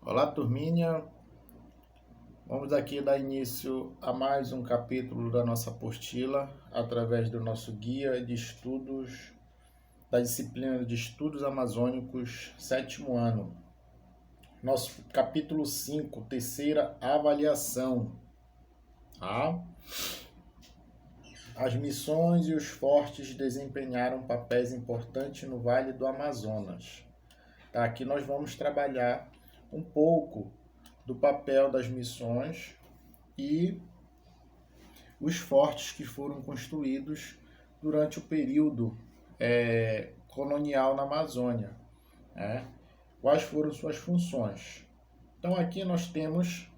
Olá, turminha. Vamos aqui dar início a mais um capítulo da nossa apostila através do nosso guia de estudos da disciplina de Estudos Amazônicos, 7º ano. Nosso capítulo 5, terceira avaliação. As missões e os fortes desempenharam papéis importantes no Vale do Amazonas. Aqui nós vamos trabalhar um pouco do papel das missões e os fortes que foram construídos durante o período colonial na Amazônia. Quais foram suas funções? Então aqui nós temos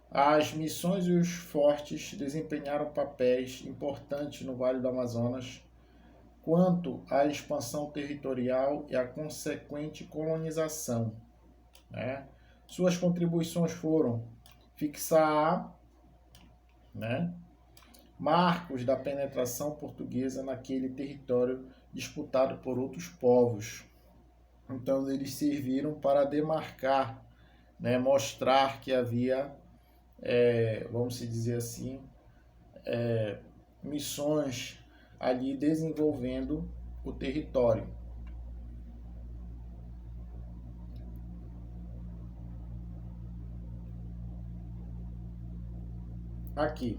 as missões e os fortes desempenharam papéis importantes no Vale do Amazonas quanto à expansão territorial e à consequente colonização. Suas contribuições foram fixar marcos da penetração portuguesa naquele território disputado por outros povos. Então eles serviram para demarcar, mostrar que havia, vamos dizer assim, missões ali desenvolvendo o território. Aqui,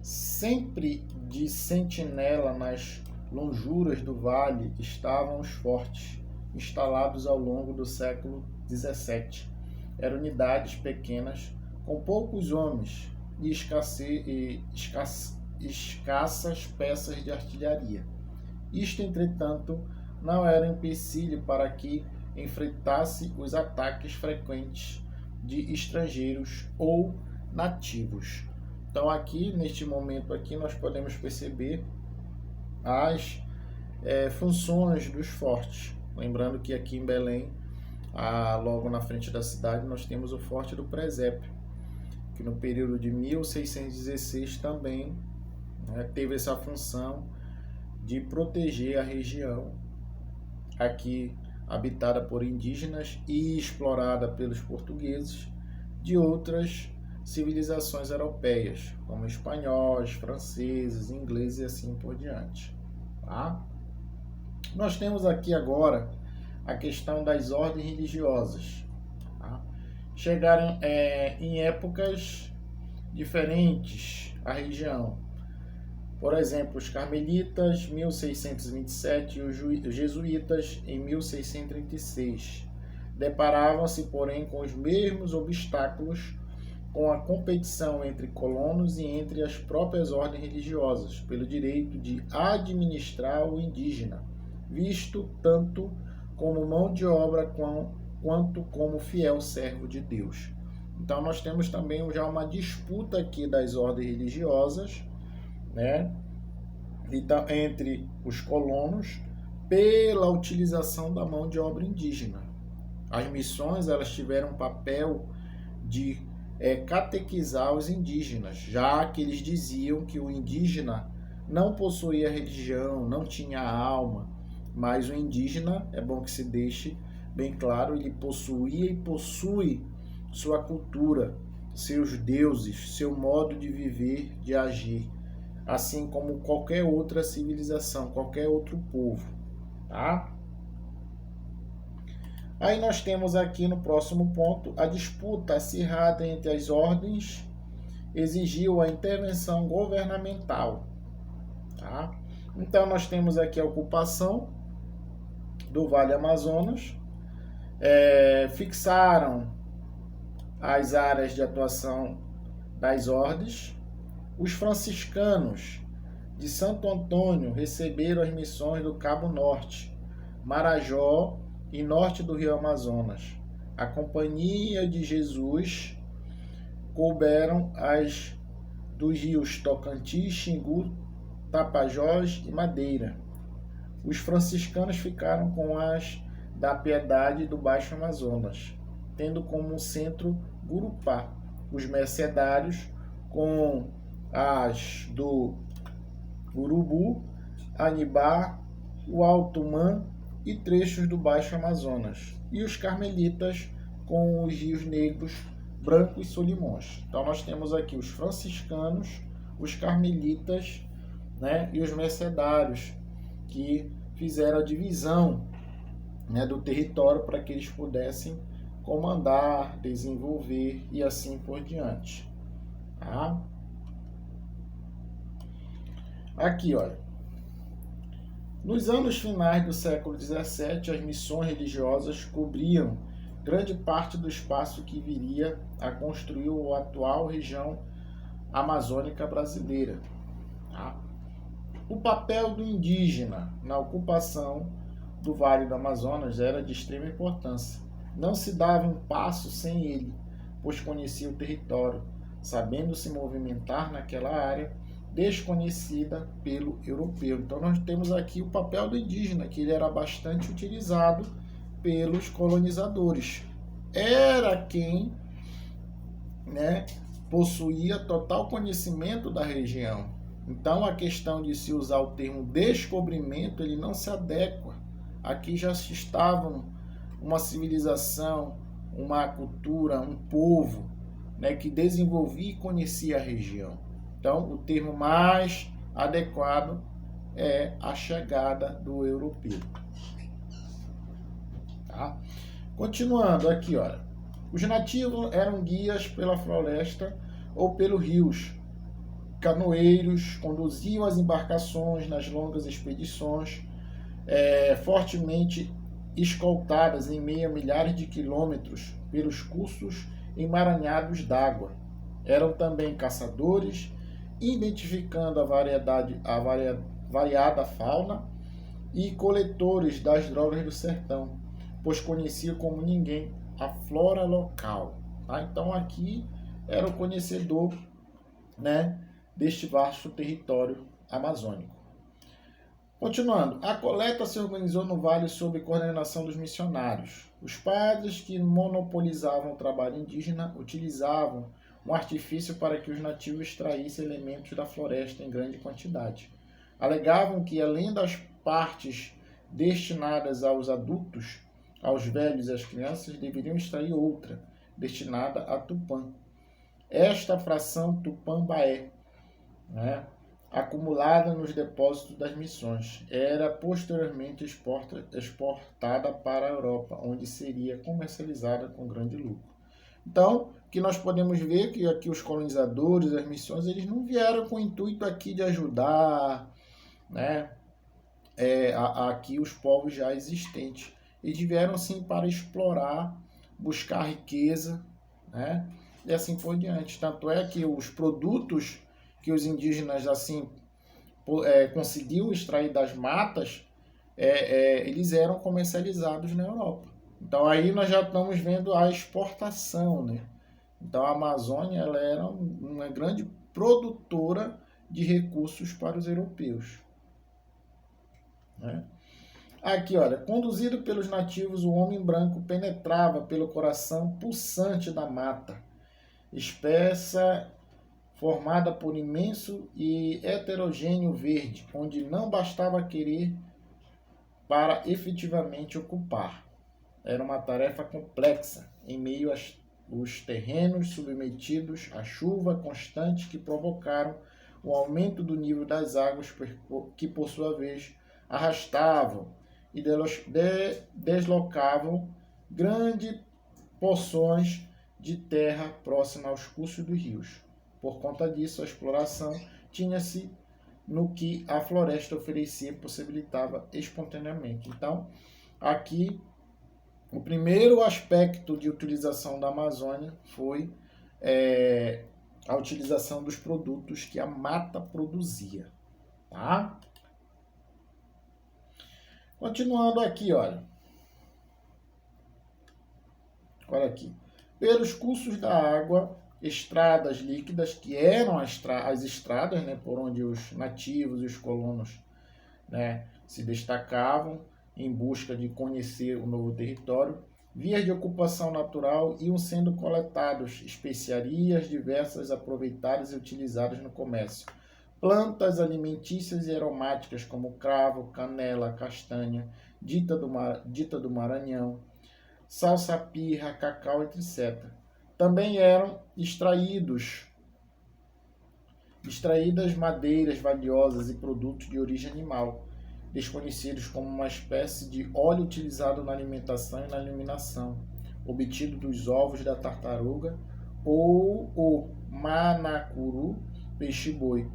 sempre de sentinela nas lonjuras do vale estavam os fortes, instalados ao longo do século XVII. Eram unidades pequenas, com poucos homens e escassas peças de artilharia. Isto, entretanto, não era empecilho para que enfrentasse os ataques frequentes de estrangeiros ou nativos. Então aqui, neste momento aqui, nós podemos perceber as funções dos fortes. Lembrando que aqui em Belém, logo na frente da cidade, nós temos o Forte do Presépio, que no período de 1616 também teve essa função de proteger a região aqui habitada por indígenas e explorada pelos portugueses de outras civilizações europeias, como espanhóis, franceses, ingleses e assim por diante. Nós temos aqui agora a questão das ordens religiosas. Chegaram em épocas diferentes à região. Por exemplo, os carmelitas, 1627, e os jesuítas, em 1636. Deparavam-se, porém, com os mesmos obstáculos com a competição entre colonos e entre as próprias ordens religiosas, pelo direito de administrar o indígena, visto tanto como mão de obra quanto como fiel servo de Deus. Então nós temos também já uma disputa aqui das ordens religiosas, então, entre os colonos pela utilização da mão de obra indígena. As missões elas tiveram um papel de catequizar os indígenas, já que eles diziam que o indígena não possuía religião, não tinha alma, mas o indígena, é bom que se deixe bem claro, ele possuía e possui sua cultura, seus deuses, seu modo de viver, de agir, assim como qualquer outra civilização, qualquer outro povo. Aí nós temos aqui no próximo ponto a disputa acirrada entre as ordens exigiu a intervenção governamental. Então nós temos aqui a ocupação do Vale Amazonas, fixaram as áreas de atuação das ordens. Os franciscanos de Santo Antônio receberam as missões do Cabo Norte, Marajó e norte do Rio Amazonas. A Companhia de Jesus couberam as dos rios Tocantins, Xingu, Tapajós e Madeira. Os franciscanos ficaram com as da Piedade do Baixo Amazonas, tendo como centro Gurupá. Os mercedários com as do Urubu, Anibá, o Altumã e trechos do Baixo Amazonas, e os carmelitas com os rios Negros, Branco e Solimões. Então nós temos aqui os franciscanos, os carmelitas, né, e os mercedários, que fizeram a divisão, né, do território para que eles pudessem comandar, desenvolver e assim por diante. Tá? Aqui, olha. Nos anos finais do século XVII, as missões religiosas cobriam grande parte do espaço que viria a construir a atual região amazônica brasileira. Tá? O papel do indígena na ocupação do Vale do Amazonas era de extrema importância. Não se dava um passo sem ele, pois conhecia o território, sabendo se movimentar naquela área desconhecida pelo europeu. Então nós temos aqui o papel do indígena, que ele era bastante utilizado pelos colonizadores. Era quem, né, possuía total conhecimento da região. Então a questão de se usar o termo descobrimento, ele não se adequa. Aqui já estavam uma civilização, uma cultura, um povo, né, que desenvolvia e conhecia a região. Então, o termo mais adequado é a chegada do europeu. Tá? Continuando aqui, olha. Os nativos eram guias pela floresta ou pelos rios. Canoeiros conduziam as embarcações nas longas expedições, fortemente escoltadas em meio a milhares de quilômetros pelos cursos emaranhados d'água. Eram também caçadores, identificando a variada fauna, e coletores das drogas do sertão, pois conhecia como ninguém a flora local. Tá? Então aqui era o conhecedor, né, deste vasto território amazônico. Continuando, a coleta se organizou no vale sob coordenação dos missionários. Os padres que monopolizavam o trabalho indígena utilizavam um artifício para que os nativos extraíssem elementos da floresta em grande quantidade. Alegavam que, além das partes destinadas aos adultos, aos velhos e às crianças, deveriam extrair outra, destinada a Tupã. Esta fração Tupã-Baé, né, acumulada nos depósitos das missões, era posteriormente exportada para a Europa, onde seria comercializada com grande lucro. Então, que nós podemos ver que aqui os colonizadores, as missões, eles não vieram com o intuito aqui de ajudar, né, aqui os povos já existentes. Eles vieram sim para explorar, buscar riqueza, né, e assim por diante. Tanto é que os produtos que os indígenas assim conseguiam extrair das matas, eles eram comercializados na Europa. Então aí nós já estamos vendo a exportação, né? Então a Amazônia, ela era uma grande produtora de recursos para os europeus, né? Aqui, olha, conduzido pelos nativos, o homem branco penetrava pelo coração pulsante da mata, espessa, formada por imenso e heterogêneo verde, onde não bastava querer para efetivamente ocupar. Era uma tarefa complexa, em meio aos terrenos submetidos à chuva constante que provocaram o aumento do nível das águas, que por sua vez arrastavam e deslocavam grandes porções de terra próxima aos cursos dos rios. Por conta disso, a exploração tinha-se no que a floresta oferecia, possibilitava espontaneamente. Então, aqui, o primeiro aspecto de utilização da Amazônia foi a utilização dos produtos que a mata produzia. Tá? Continuando aqui, olha. Olha aqui. Pelos cursos da água, estradas líquidas, que eram as estradas, né, por onde os nativos e os colonos, né, se destacavam em busca de conhecer o novo território, vias de ocupação natural iam sendo coletados especiarias diversas aproveitadas e utilizadas no comércio. Plantas alimentícias e aromáticas como cravo, canela, castanha, dita do Maranhão, salsapirra, cacau, etc. Também eram extraídas madeiras valiosas e produtos de origem animal, desconhecidos como uma espécie de óleo utilizado na alimentação e na iluminação, obtido dos ovos da tartaruga, ou o manacuru, peixe-boi,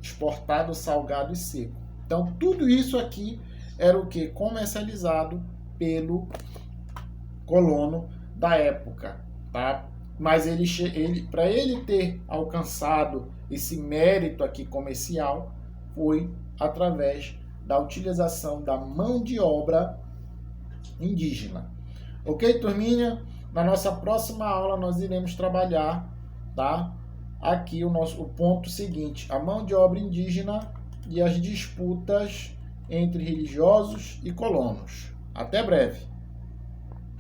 exportado salgado e seco. Então, tudo isso aqui era o que? Comercializado pelo colono da época, tá? Mas para ele ter alcançado esse mérito aqui comercial, foi através da utilização da mão de obra indígena. Ok, turminha? Na nossa próxima aula nós iremos trabalhar, tá? Aqui o ponto seguinte, a mão de obra indígena e as disputas entre religiosos e colonos. Até breve!